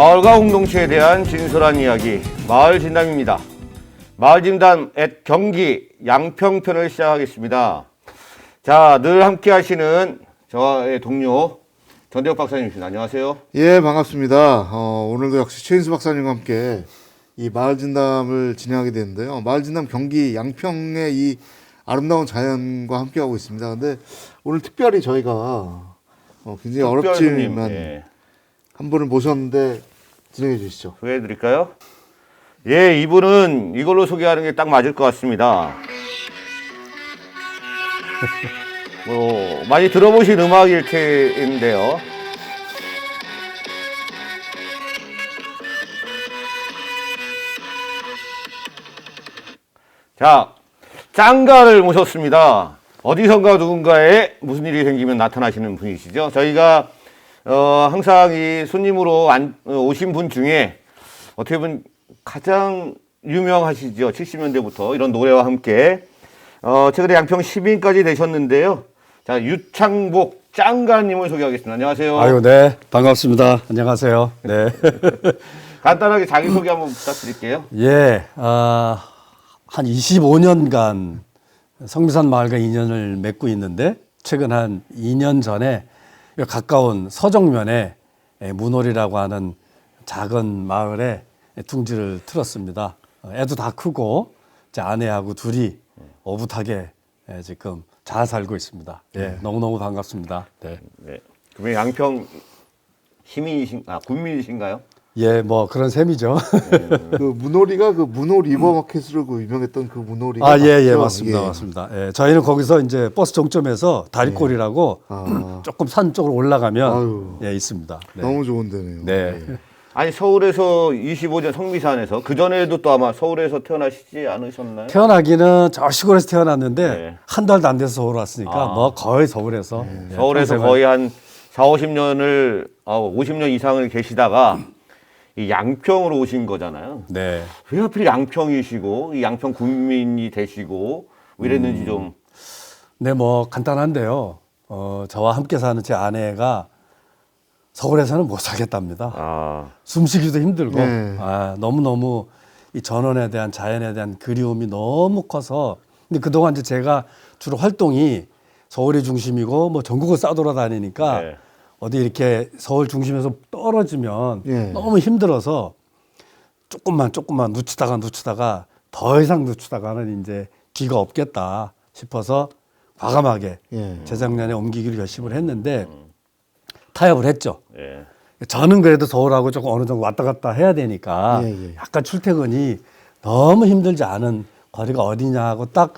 마을과 공동체에 대한 진솔한 이야기, 마을진담입니다. 마을진담 @ 경기 양평편을 시작하겠습니다. 자, 늘 함께 하시는 저의 동료 전대혁 박사님이십니다. 안녕하세요. 예, 반갑습니다. 오늘도 역시 최인수 박사님과 함께 이 마을진담을 진행하게 되는데요. 마을진담 경기 양평의 이 아름다운 자연과 함께하고 있습니다. 근데 오늘 특별히 저희가 굉장히 어렵지만 예. 한 분을 모셨는데 진행해 주시죠. 소개해 드릴까요? 예, 이분은 이걸로 소개하는 게 딱 맞을 것 같습니다. 많이 들어보신 음악일 텐데요. 자, 짱가를 모셨습니다. 어디선가 누군가에 무슨 일이 생기면 나타나시는 분이시죠. 저희가 항상 이 손님으로 오신 분 중에 어떻게 보면 가장 유명하시죠. 70년대부터 이런 노래와 함께 최근에 양평 시민까지 되셨는데요. 자, 유창복 짱가님을 소개하겠습니다. 안녕하세요. 아유, 네, 반갑습니다. 안녕하세요. 네. 간단하게 자기소개 한번 부탁드릴게요. 예, 한 25년간 성미산 마을과 인연을 맺고 있는데 최근 한 2년 전에 가까운 서정면에 문월이라고 하는 작은 마을에 둥지를 틀었습니다. 애도 다 크고 제 아내하고 둘이 오붓하게 지금 잘 살고 있습니다. 예, 너무너무 반갑습니다. 네. 네. 그러면 양평 군민이신가요? 예, 뭐 그런 셈이죠. 그 문호리가 그 문호 리버마켓으로 그 유명했던 그 문호리가 아, 예, 예, 맞죠? 맞습니다. 예. 맞습니다. 예, 저희는 거기서 이제 버스 종점에서 다리꼴이라고 조금 산 쪽으로 올라가면 아유. 예, 있습니다. 네. 너무 좋은 데네요. 네. 예. 아니, 서울에서 25년 성미산에서 그전에도 또 아마 서울에서 태어나시지 않으셨나요? 태어나기는 저 시골에서 태어났는데 네. 한 달도 안 돼서 서울 왔으니까 뭐 거의 서울에서 예, 서울에서 평생을. 거의 한 4, 50년을 50년 이상을 계시다가 이 양평으로 오신 거잖아요. 네. 왜 하필 양평이시고 이 양평 군민이 되시고 뭐 이랬는지 좀. 네, 뭐 간단한데요. 저와 함께 사는 제 아내가 서울에서는 못 살겠답니다. 아, 숨쉬기도 힘들고 네. 너무너무 이 전원에 대한 자연에 대한 그리움이 너무 커서 근데 그동안 이제 제가 주로 활동이 서울이 중심이고 뭐 전국을 싸돌아다니니까 네. 어디 이렇게 서울 중심에서 떨어지면 예. 너무 힘들어서 조금만 늦추다가 더 이상 늦추다가는 이제 뒤가 없겠다 싶어서 과감하게 예. 재작년에 옮기기로 결심을 했는데 타협을 했죠. 예. 저는 그래도 서울하고 조금 어느 정도 왔다 갔다 해야 되니까 예. 약간 출퇴근이 너무 힘들지 않은 거리가 어디냐 하고 딱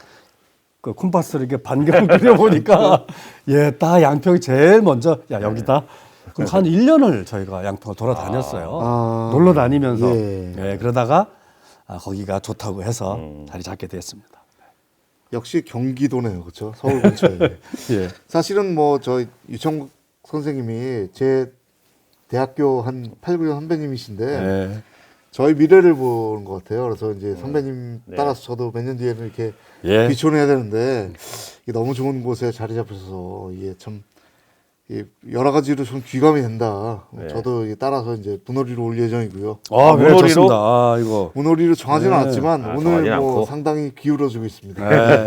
그 콤파스를 이렇게 반경을 그려보니까 예, 딱 양평이 제일 먼저 야, 여기다. 그럼 한 1년을 저희가 양평을 돌아다녔어요. 아. 놀러 다니면서. 예. 예, 그러다가 거기가 좋다고 해서 자리 잡게 됐습니다. 역시 경기도네요, 그렇죠? 서울 근처에. 예. 사실은 뭐 저 유창복 선생님이 제 대학교 한 8, 9년 선배님이신데 예. 저희 미래를 보는 것 같아요. 그래서 이제 선배님 따라서 저도 몇 년 뒤에는 이렇게 예. 귀촌해야 되는데 이게 너무 좋은 곳에 자리 잡혀서 이게 참 여러 가지로 좀 귀감이 된다. 저도 이게 따라서 이제 문호리로 올 예정이고요. 네, 문호리로? 좋습니다. 이거. 문호리로 정하지는 않았지만 오늘 정하진 뭐 않고. 상당히 기울어지고 있습니다. 예,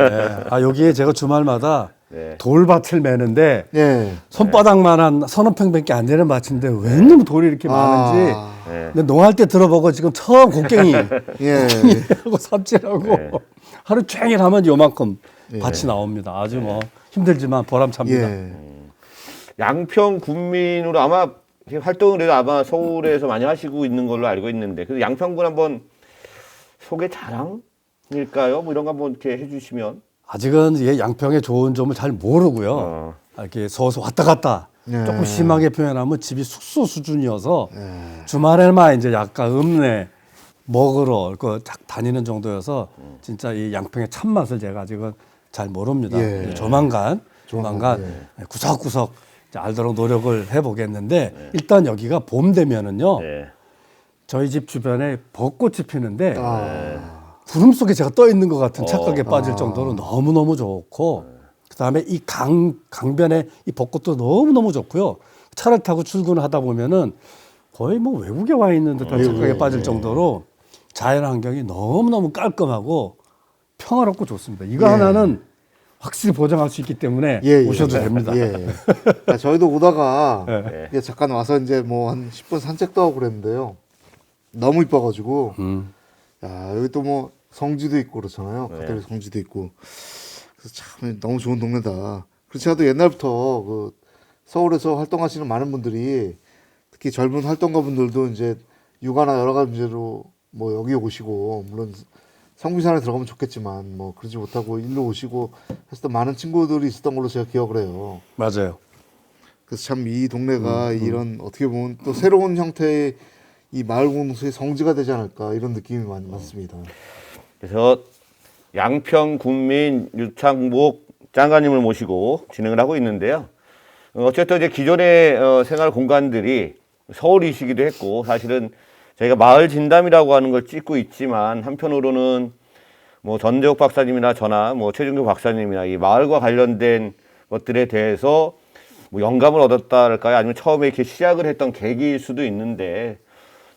예. 여기에 제가 주말마다 네. 돌밭을 매는데 예. 손바닥만한 서너 평밖에 안 되는 밭인데 왜 이렇게 돌이 이렇게 많은지 네. 근데 농할 때 들어보고 지금 처음 곡괭이 예. 하고 삽질하고 네. 하루 종일 하면 요만큼 밭이 나옵니다. 아주 뭐 힘들지만 보람찹니다. 예. 양평 군민으로 아마 활동을 해도 아마 서울에서 많이 하시고 있는 걸로 알고 있는데 그래서 양평군 한번 소개 자랑일까요? 뭐 이런 거 한번 이렇게 해주시면. 아직은 이게 양평의 좋은 점을 잘 모르고요. 이렇게 서서 왔다 갔다 네. 조금 심하게 표현하면 집이 숙소 수준이어서 주말에만 이제 약간 읍내 먹으러 다니는 정도여서 진짜 이 양평의 참맛을 제가 아직은 잘 모릅니다. 예. 조만간 구석구석 이제 알도록 노력을 해보겠는데 일단 여기가 봄 되면은요 네. 저희 집 주변에 벚꽃이 피는데 구름 속에 제가 떠 있는 것 같은 착각에 빠질 정도로 너무너무 좋고 그다음에 이 강변에 이 벚꽃도 너무너무 좋고요. 차를 타고 출근을 하다 보면은 거의 뭐 외국에 와 있는 듯한 착각에 빠질 정도로 자연 환경이 너무너무 깔끔하고 평화롭고 좋습니다. 이거 하나는 확실히 보장할 수 있기 때문에 오셔도 됩니다. 아, 저희도 오다가 네. 이게 잠깐 와서 이제 뭐 한 10분 산책도 하고 그랬는데요. 너무 이뻐가지고 야, 여기 또 뭐 성지도 있고 그렇잖아요. 가톨릭 성지도 있고. 그래서 참 너무 좋은 동네다. 그렇지 않아도 옛날부터 그 서울에서 활동하시는 많은 분들이 특히 젊은 활동가분들도 이제 육아나 여러 가지 문제로 뭐 여기 오시고 물론 성미산에 들어가면 좋겠지만 뭐 그러지 못하고 일로 오시고 했었던 많은 친구들이 있었던 걸로 제가 기억을 해요. 맞아요. 그래서 참 이 동네가 이런 어떻게 보면 또 새로운 형태의 이 마을 공동체의 성지가 되지 않을까 이런 느낌이 많이 많습니다. 그래서 양평 군민 유창복 장관님을 모시고 진행을 하고 있는데요. 어쨌든 이제 기존의 생활 공간들이 서울이시기도 했고 사실은 저희가 마을 진담이라고 하는 걸 찍고 있지만 한편으로는 뭐 전재욱 박사님이나 저나 뭐 최준규 박사님이나 이 마을과 관련된 것들에 대해서 뭐 영감을 얻었다랄까요? 아니면 처음에 이렇게 시작을 했던 계기일 수도 있는데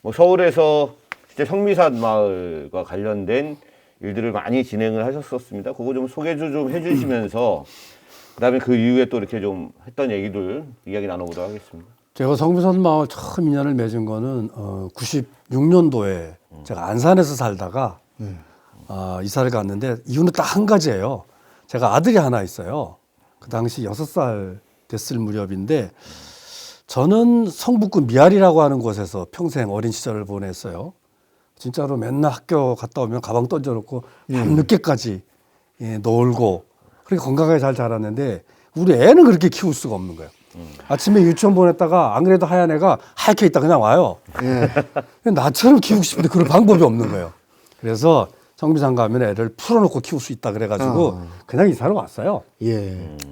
뭐 서울에서 진짜 성미산 마을과 관련된 일들을 많이 진행을 하셨었습니다. 그거 좀 소개 좀 해주시면서 그다음에 그 이후에 또 이렇게 좀 했던 얘기들 이야기 나눠보도록 하겠습니다. 제가 성미산 마을 처음 인연을 맺은 거는 96년도에 제가 안산에서 살다가 이사를 갔는데 이유는 딱 한 가지예요. 제가 아들이 하나 있어요. 그 당시 6살 됐을 무렵인데 저는 성북구 미아리라고 하는 곳에서 평생 어린 시절을 보냈어요. 진짜로 맨날 학교 갔다 오면 가방 던져놓고 밤늦게까지 놀고 그렇게 건강하게 잘 자랐는데 우리 애는 그렇게 키울 수가 없는 거예요. 아침에 유치원 보냈다가 안 그래도 하얀 애가 하얗게 있다 그냥 와요. 나처럼 키우고 싶은데 그런 방법이 없는 거예요. 그래서 성미산 가면 애를 풀어놓고 키울 수 있다 그래가지고 그냥 이사를 왔어요.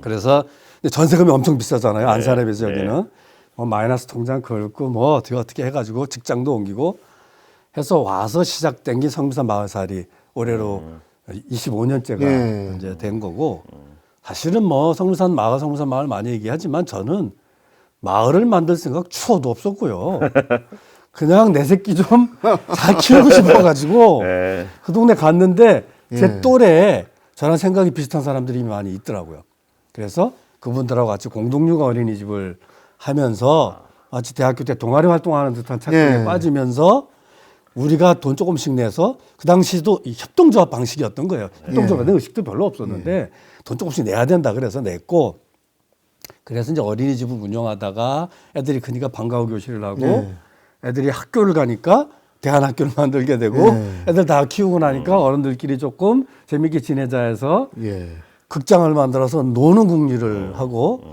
그래서 근데 전세금이 엄청 비싸잖아요. 안산에 비해서 여기는 뭐 마이너스 통장 긁고 뭐 어떻게 해가지고 직장도 옮기고 해서 와서 시작된 게 성미산 마을살이 올해로 25년째가 이제 된 거고 사실은 뭐 성미산 마을 많이 얘기하지만 저는 마을을 만들 생각 추워도 없었고요. 그냥 내 새끼 좀 잘 키우고 싶어가지고 그 동네 갔는데 제 또래에 저랑 생각이 비슷한 사람들이 많이 있더라고요. 그래서 그분들하고 같이 공동육아 어린이집을 하면서 마치 대학교 때 동아리 활동하는 듯한 착각에 빠지면서 우리가 돈 조금씩 내서 그 당시도 이 협동조합 방식이었던 거예요. 협동조합에 의식도 별로 없었는데 돈 조금씩 내야 된다 그래서 냈고 그래서 이제 어린이집을 운영하다가 애들이 크니까 방과후 교실을 하고 애들이 학교를 가니까 대안학교를 만들게 되고 애들 다 키우고 나니까 어른들끼리 조금 재밌게 지내자 해서 극장을 만들어서 노는 국리를 하고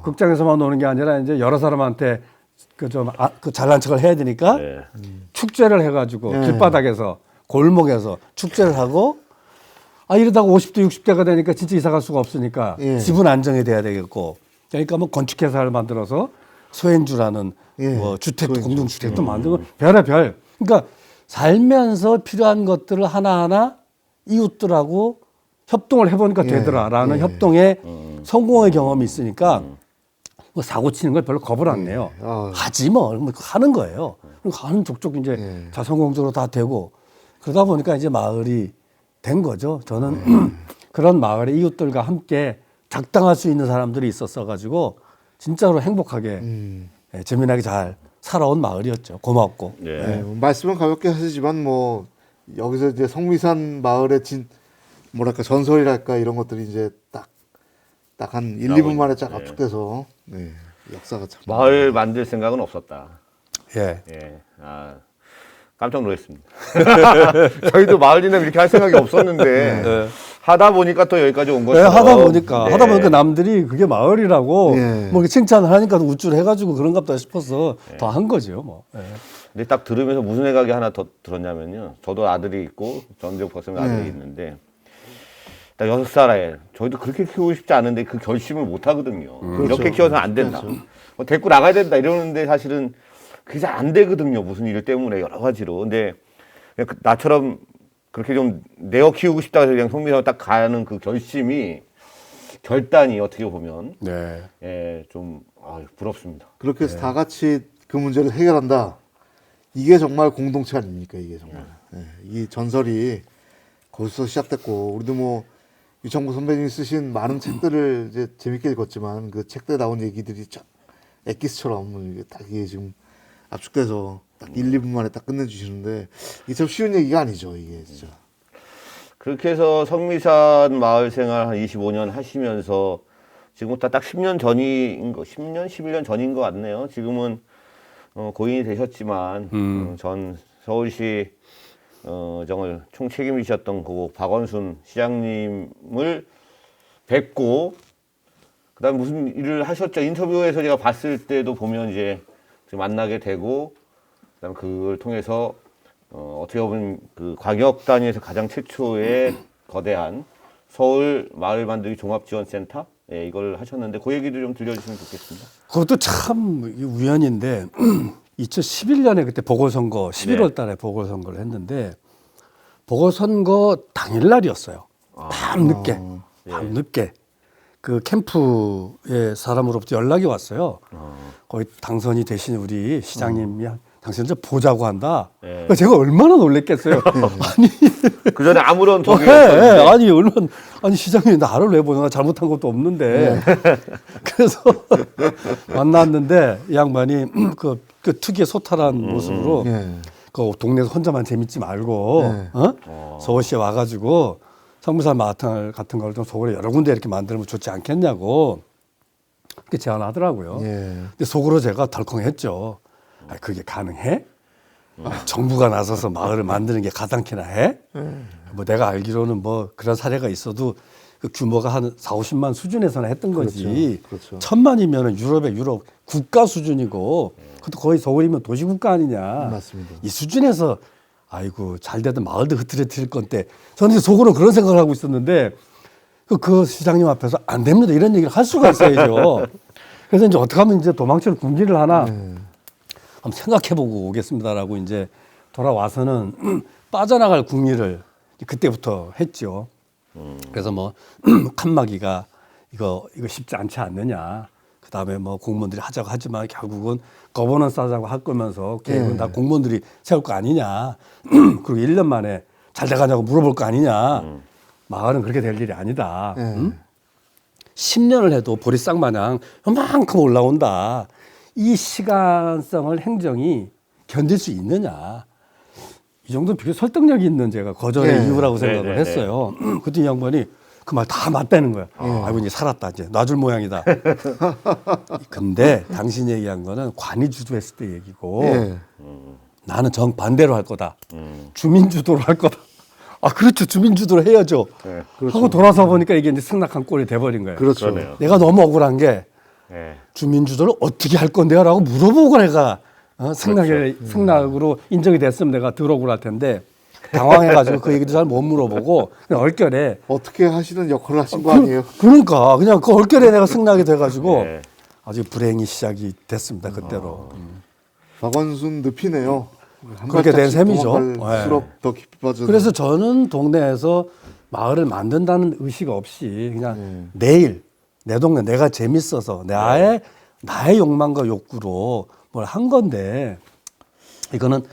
극장에서만 노는 게 아니라 이제 여러 사람한테 그 잘난 척을 해야 되니까 축제를 해가지고 길바닥에서 골목에서 축제를 하고 이러다가 50대 60대가 되니까 진짜 이사 갈 수가 없으니까 집은 안정이 돼야 되겠고 그러니까 뭐 건축회사를 만들어서 소행주라는 뭐 주택도 공동주택도 만들고 별의별 그러니까 살면서 필요한 것들을 하나하나 이웃들하고 협동을 해보니까 되더라라는 협동의 성공의 경험이 있으니까 뭐 사고 치는 걸 별로 겁을 안 내요. 하지 뭐 하는 거예요. 하는 족족 이제 자성공적으로 다 되고 그러다 보니까 이제 마을이 된 거죠. 저는 그런 마을의 이웃들과 함께 작당할 수 있는 사람들이 있었어 가지고 진짜로 행복하게 재미나게 잘 살아온 마을이었죠. 고맙고. 말씀은 가볍게 하시지만 뭐 여기서 이제 성미산 마을의 뭐랄까 전설이랄까 이런 것들이 이제 딱 한 1, 2분 만에 쫙 압축돼서 역사가 참 마을 만들 생각은 없었다. 예. 깜짝 놀랐습니다. 저희도 마을 진담 이렇게 할 생각이 없었는데 하다 보니까 또 여기까지 온 거죠. 하다 보니까 남들이 그게 마을이라고 뭐 이렇게 칭찬을 하니까 우쭐해가지고 그런갑다 싶어서 더 한 거죠. 뭐. 근데 딱 들으면서 무슨 생각이 하나 더 들었냐면요. 저도 아들이 있고 전재욱 박사님 아들이 있는데 딱 6살에 저희도 그렇게 키우고 싶지 않은데 그 결심을 못 하거든요. 이렇게 키워서는 안 된다. 뭐 데리고 나가야 된다 이러는데 사실은 그게 잘 안 되거든요. 무슨 일 때문에 여러 가지로. 근데 그냥 나처럼 그렇게 좀 내어 키우고 싶다 해서 그냥 성미산 딱 가는 그 결단이 어떻게 보면 좀 부럽습니다. 그렇게 해서 다 같이 그 문제를 해결한다. 이게 정말 공동체 아닙니까? 이게 정말. 예, 이 전설이 거기서 시작됐고, 우리도 뭐 유청구 선배님이 쓰신 많은 책들을 이제 재밌게 읽었지만 그 책들에 나온 얘기들이 쫙 엑기스처럼 이게 딱 이게 지금 압축돼서 딱 1, 2분 만에 딱 끝내주시는데 이게 참 쉬운 얘기가 아니죠. 이게 진짜. 그렇게 해서 성미산 마을 생활 한 25년 하시면서 지금부터 딱 10년 전인 거, 10년, 11년 전인 것 같네요. 지금은 고인이 되셨지만 전 서울시 정을 총책임이셨던 그 박원순 시장님을 뵙고 그다음 무슨 일을 하셨죠? 인터뷰에서 제가 봤을 때도 보면 이제 만나게 되고 그다음 그걸 통해서 어떻게 보면 그 광역 단위에서 가장 최초의 거대한 서울 마을 만들기 종합지원센터 이걸 하셨는데 그 얘기를 좀 들려주시면 좋겠습니다. 그것도 참 우연인데 2011년에 그때 보궐선거 11월 달에 보궐선거를 했는데 보궐선거 당일날이었어요. 밤늦게 그 캠프의 사람으로부터 연락이 왔어요. 거기 당선이 되신 우리 시장님이 당신 저 보자고 한다. 네. 제가 얼마나 놀랬겠어요. 아니 그 전에 아무런 적이 아니 얼마나 아니 시장님 나를 왜 보나 잘못한 것도 없는데 그래서 만났는데 이 양반이 그 특유의 소탈한 모습으로 그 동네에서 혼자만 재밌지 말고 서울시에 와가지고 성미산 마을 같은 걸 좀 서울에 여러 군데 이렇게 만들면 좋지 않겠냐고 그렇게 제안하더라고요. 근데 속으로 제가 덜컹했죠. 그게 가능해? 정부가 나서서 마을을 만드는 게 가당키나 해? 뭐 내가 알기로는 뭐 그런 사례가 있어도 그 규모가 한 4, 50만 수준에서는 했던 거지. 그렇죠. 1000만이면은 유럽 국가 수준이고 그것도 거의 서울이면 도시국가 아니냐. 맞습니다. 이 수준에서 아이고 잘 되던 마을도 흐트러뜨릴 건데 저는 속으로 그런 생각을 하고 있었는데 그 시장님 앞에서 안 됩니다 이런 얘기를 할 수가 있어야죠. 그래서 이제 어떻게 하면 이제 도망칠 군기를 하나 한번 생각해보고 오겠습니다라고 이제 돌아와서는 빠져나갈 궁리를 그때부터 했죠. 그래서 뭐 칸막이가 이거 쉽지 않지 않느냐. 그 다음에 뭐 공무원들이 하자고 하지만 결국은 거버넌스 하자고 할 거면서 계획은 다 공무원들이 세울 거 아니냐. 그리고 1년 만에 잘 돼가냐고 물어볼 거 아니냐. 마을은 그렇게 될 일이 아니다. 10년을 해도 보리싹 마냥 요만큼 올라온다. 이 시간성을 행정이 견딜 수 있느냐. 이 정도는 비교 설득력이 있는 제가 거절의 이유라고 생각을 했어요. 그때 이 양반이 그 말 다 맞다는 거야. 아이고 이제 살았다 이제 놔줄 모양이다. 근데 당신이 얘기한 거는 관이 주도했을 때 얘기고 나는 정반대로 할 거다. 주민주도로 할 거다. 아 그렇죠. 주민주도로 해야죠. 그렇죠. 하고 돌아서 보니까 이게 이제 승낙한 꼴이 돼버린 거예요. 그렇죠. 그러네요. 내가 너무 억울한 게 주민주도를 어떻게 할 건데요라고 물어보고 내가 승낙으로 인정이 됐으면 내가 덜 억울할 텐데 당황해가지고 그 얘기도 잘 못 물어보고 그냥 얼결에 어떻게 하시는 역할을 하신 거 아니에요? 그러니까 그냥 그 얼결에 내가 승낙이 돼가지고 아주 불행이 시작이 됐습니다 그때로. 박원순 늪이네요. 한 그렇게 된 발짝씩 셈이죠. 도망갈수록 더 깊이 빠져. 그래서 저는 동네에서 마을을 만든다는 의식 없이 그냥 내일 내 동네 내가 재밌어서 나의 욕망과 욕구로 뭘 한 건데 이거는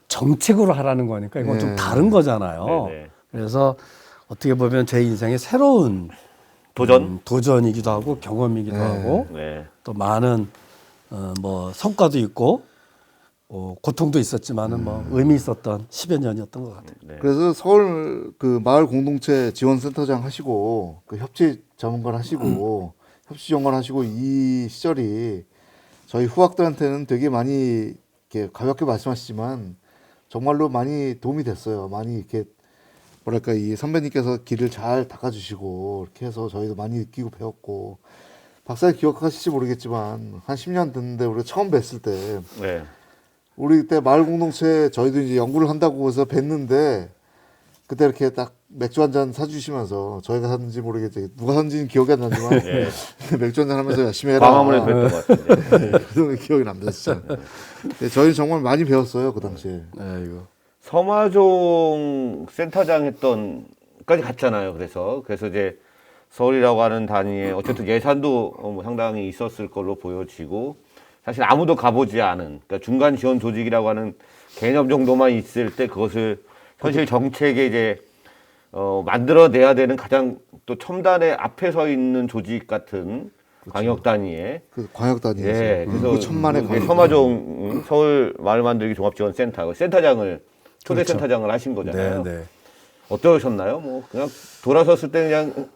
정책으로 하라는 거니까 이건 좀 다른 거잖아요. 그래서 어떻게 보면 제 인생의 새로운 도전이기도 하고 경험이기도 하고 또 많은 뭐 성과도 있고 고통도 있었지만은 뭐 의미 있었던 10여 년이었던 것 같아요. 그래서 서울 그 마을 공동체 지원센터장 하시고 그 협치 자문관 하시고 협치 전관 하시고 이 시절이 저희 후학들한테는 되게 많이 이렇게 가볍게 말씀하시지만 정말로 많이 도움이 됐어요. 많이 이렇게 뭐랄까 이 선배님께서 길을 잘 닦아주시고 이렇게 해서 저희도 많이 느끼고 배웠고 박사님 기억하실지 모르겠지만 한 10년 됐는데 우리가 처음 뵀을 때 우리 그때 마을 공동체 저희도 이제 연구를 한다고 해서 뵀는데 그때 이렇게 딱 맥주 한 잔 사주시면서 저희가 샀는지 모르겠지 누가 샀는지는 기억이 안 나지만 맥주 한 잔 하면서 열심히 해라. 광화문에 뵀던 것 같은데. 그런 기억이 납니다 진짜. 저희 정말 많이 배웠어요 그 당시에. 이거. 서마종 센터장 했던까지 갔잖아요. 그래서 이제 서울이라고 하는 단위에 어쨌든 예산도 상당히 있었을 걸로 보여지고 사실 아무도 가보지 않은 그러니까 중간 지원 조직이라고 하는 개념 정도만 있을 때 그것을 현실 정책에 이제 만들어내야 되는 가장 또 첨단의 앞에 서 있는 조직 같은 광역 단위의 그 광역 단위에서 예, 그래서 그 천만의 광역 서마종 서울 마을 만들기 종합지원센터 센터장을 초대 그렇죠. 센터장을 하신 거잖아요. 네, 네. 어떠셨나요? 뭐 그냥 돌아섰을 때 그냥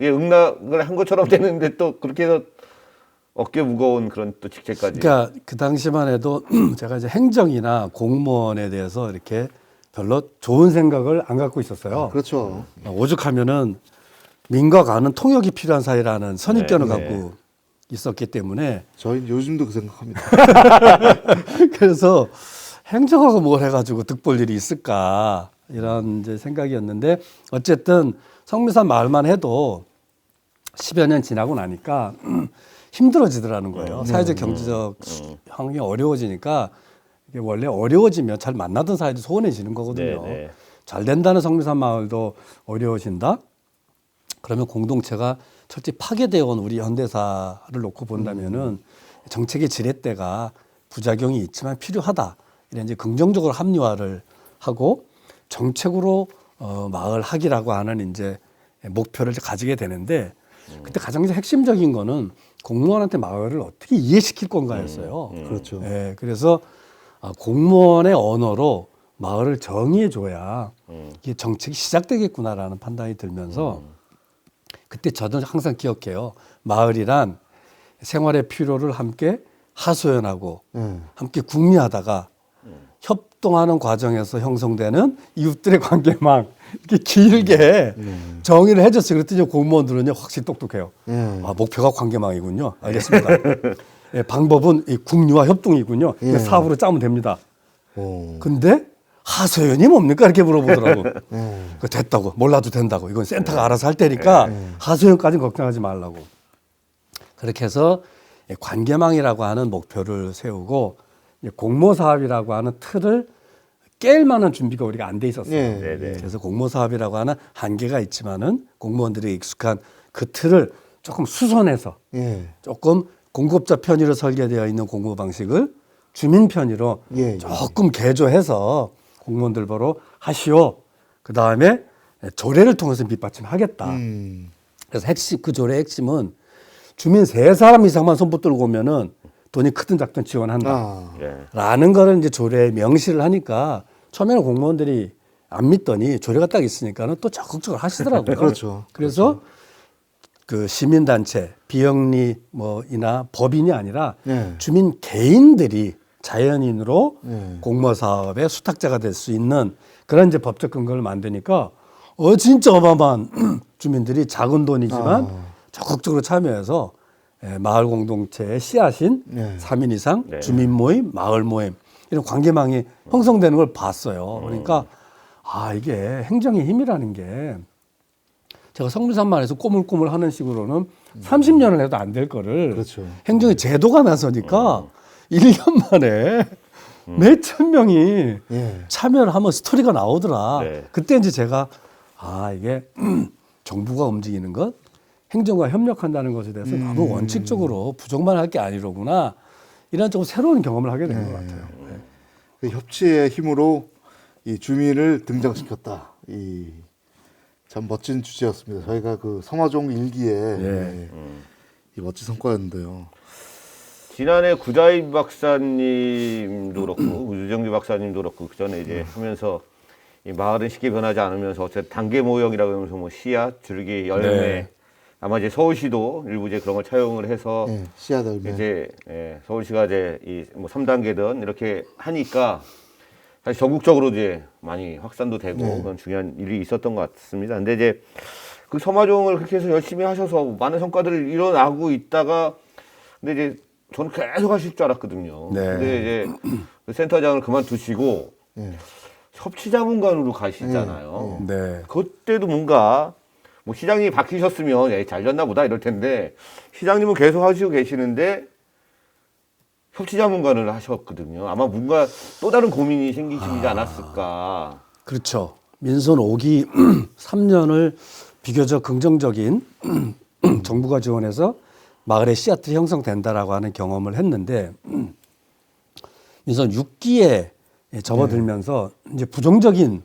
예, 응락을 한 것처럼 되는데 또 그렇게 해서 어깨 무거운 그런 또 직책까지. 그러니까 그 당시만 해도 제가 이제 행정이나 공무원에 대해서 이렇게 별로 좋은 생각을 안 갖고 있었어요. 그렇죠. 오죽하면은 민과 관은 통역이 필요한 사이라는 선입견을 네, 갖고 있었기 때문에 저희는 요즘도 그 생각합니다. 그래서 행정하고 뭘 해가지고 득볼 일이 있을까 이런 이제 생각이었는데 어쨌든 성미산 마을만 해도 10여 년 지나고 나니까 힘들어지더라는 거예요. 사회적 경제적 환경이 어려워지니까 이게 원래 어려워지면 잘 만나던 사이도 소원해지는 거거든요. 네, 네. 잘 된다는 성미산 마을도 어려워진다. 그러면 공동체가 철저히 파괴되어 온 우리 현대사를 놓고 본다면은 정책의 지렛대가 부작용이 있지만 필요하다. 이런 이제 긍정적으로 합리화를 하고 정책으로 마을 학이라고 하는 이제 목표를 가지게 되는데 그때 가장 이제 핵심적인 거는 공무원한테 마을을 어떻게 이해시킬 건가였어요. 그렇죠. 예, 그래서 공무원의 언어로 마을을 정의해 줘야 이게 정책이 시작되겠구나라는 판단이 들면서 그때 저도 항상 기억해요. 마을이란 생활의 필요를 함께 하소연하고 함께 궁리하다가 협동하는 과정에서 형성되는 이웃들의 관계망 이렇게 길게 정의를 해줬어요. 그랬더니 공무원들은요 확실히 똑똑해요. 아, 목표가 관계망이군요. 알겠습니다. 예, 방법은 이 궁리와 협동이군요. 이거 사업으로 짜면 됩니다. 근데 하소연이 뭡니까? 이렇게 물어보더라고. 그 됐다고 몰라도 된다고 이건 센터가 알아서 할 테니까 하소연까지는 걱정하지 말라고. 그렇게 해서 관계망이라고 하는 목표를 세우고 공모 사업이라고 하는 틀을 깰 만한 준비가 우리가 안 돼 있었어요. 네, 네. 그래서 공모 사업이라고 하는 한계가 있지만은 공무원들이 익숙한 그 틀을 조금 수선해서 조금 공급자 편의로 설계되어 있는 공모 방식을 주민 편의로 조금 개조해서 공무원들 보러 하시오. 그 다음에 조례를 통해서 밑받침하겠다. 그래서 핵심 그 조례의 핵심은 주민 3사람 이상만 손붙 들고 오면은 돈이 크든 작든 지원한다. 예. 라는 거를 이제 조례에 명시를 하니까 처음에는 공무원들이 안 믿더니 조례가 딱 있으니까는 또 적극적으로 하시더라고요. 그렇죠. 그래서 그 시민단체, 비영리 뭐이나 법인이 아니라 주민 개인들이 자연인으로 공모 사업의 수탁자가 될 수 있는 그런 이제 법적 근거를 만드니까 진짜 어마어마한 주민들이 작은 돈이지만 적극적으로 참여해서 마을 공동체의 씨앗인 3인 이상 주민 모임, 마을 모임 이런 관계망이 형성되는 걸 봤어요. 그러니까 이게 행정의 힘이라는 게 제가 성미산만에서 꼬물꼬물 하는 식으로는 30년을 해도 안 될 거를 그렇죠. 행정의 제도가 나서니까 1년 만에 몇천 명이 참여를 하면 스토리가 나오더라. 네. 그때 이제 제가 이게 정부가 움직이는 것, 행정과 협력한다는 것에 대해서 너무 원칙적으로 부정만 할 게 아니로구나. 이런 조금 새로운 경험을 하게 된 것 같아요. 그 협치의 힘으로 이 주민을 등장시켰다. 참 멋진 주제였습니다. 저희가 그 성화종 일기에 이 멋진 성과였는데요. 지난해 구자인 박사님도 그렇고 유정규 박사님도 그렇고 그 전에 이제 하면서 이 마을은 쉽게 변하지 않으면서 어쨌든 단계 모형이라고 하면서 뭐 씨앗, 줄기, 열매 아마 이제 서울시도 일부 이제 그런 걸 차용을 해서 씨앗 열매. 이제 서울시가 이제 이 뭐 3단계든 이렇게 하니까 사실 전국적으로 이제 많이 확산도 되고 그런 중요한 일이 있었던 것 같습니다. 근데 이제 그 서마종을 그렇게 해서 열심히 하셔서 많은 성과들을 일어나고 있다가 근데 이제 저는 계속 하실 줄 알았거든요. 네. 근데 이제 그 센터장을 그만두시고 협치자문관으로 가시잖아요. 네. 그때도 뭔가 뭐 시장님이 바뀌셨으면 잘 됐나 보다 이럴 텐데 시장님은 계속 하시고 계시는데 협치자문관을 하셨거든요. 아마 뭔가 또 다른 고민이 생기시지 않았을까. 그렇죠. 민선 5기 3년을 비교적 긍정적인 정부가 지원해서 마을의 씨앗들이 형성된다라고 하는 경험을 했는데 민선 6기에 접어들면서 이제 부정적인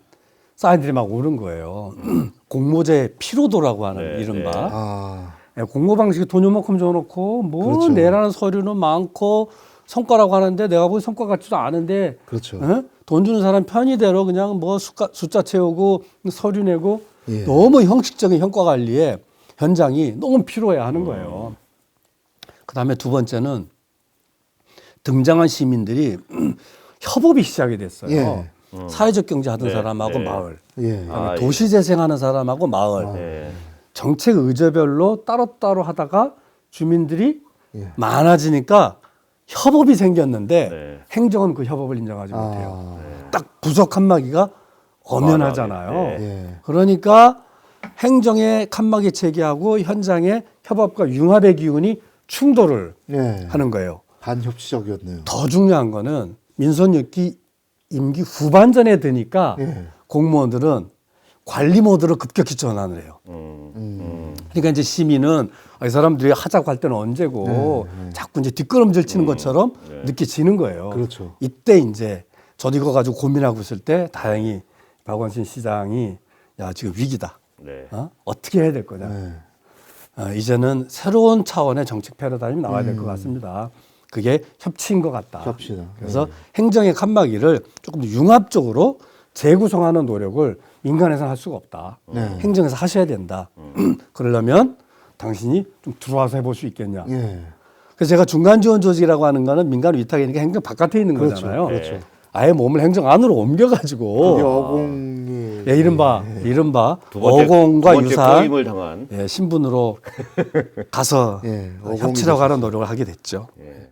사인들이 막 오는 거예요. 공모제 피로도라고 하는 네, 이른바 아, 공모 방식이 돈 요만큼 줘놓고 뭐 그렇죠. 내라는 서류는 많고 성과라고 하는데 내가 보기 성과 같지도 않은데 그렇죠. 돈 주는 사람 편의대로 그냥 뭐 숫자 채우고 서류 내고 예. 너무 형식적인 성과 관리에 현장이 너무 피로해 하는 거예요. 그다음에 두 번째는 등장한 시민들이 협업이 시작이 됐어요. 예. 사회적 경제 하던 네, 사람하고 네. 마을, 예. 그다음에 아, 도시 재생하는 사람하고 마을, 네. 정책 의제별로 따로따로 하다가 주민들이 예. 많아지니까 협업이 생겼는데 네. 행정은 그 협업을 인정하지 못해요. 아, 딱 부서 칸막이가 엄연하잖아요. 네. 예. 그러니까 행정의 칸막이 체계하고 현장의 협업과 융합의 기운이 충돌을 예. 하는 거예요. 반협치적이었네요. 더 중요한 거는 민선 6기 임기 후반전에 드니까 예. 공무원들은 관리 모드로 급격히 전환을 해요. 그러니까 이제 시민은 이 사람들이 하자고 할 때는 언제고 자꾸 이제 뒷걸음질 치는 것처럼 느껴지는 거예요. 그렇죠. 이때 이제 저도 이거 가지고 고민하고 있을 때 다행히 박원순 시장이 야 지금 위기다. 네. 어떻게 해야 될 거냐. 예. 이제는 새로운 차원의 정책 패러다임이 나와야 될 것 같습니다. 그게 협치인 것 같다. 협치다. 그래서 행정의 칸막이를 조금 더 융합적으로 재구성하는 노력을 민간에서는 할 수가 없다. 네. 행정에서 하셔야 된다. 그러려면 당신이 좀 들어와서 해볼 수 있겠냐. 예. 그래서 제가 중간 지원 조직이라고 하는 거는 민간 위탁이니까 행정 바깥에 있는 그렇죠. 거잖아요. 그렇죠. 아예 몸을 행정 안으로 그게 옮겨가지고 어공이 예, 이른바 두 번째, 어공과 두 번째 유사한 꼬임을 당한. 신분으로 가서 예, 협치라고 하는 노력을 하게 됐죠. 예.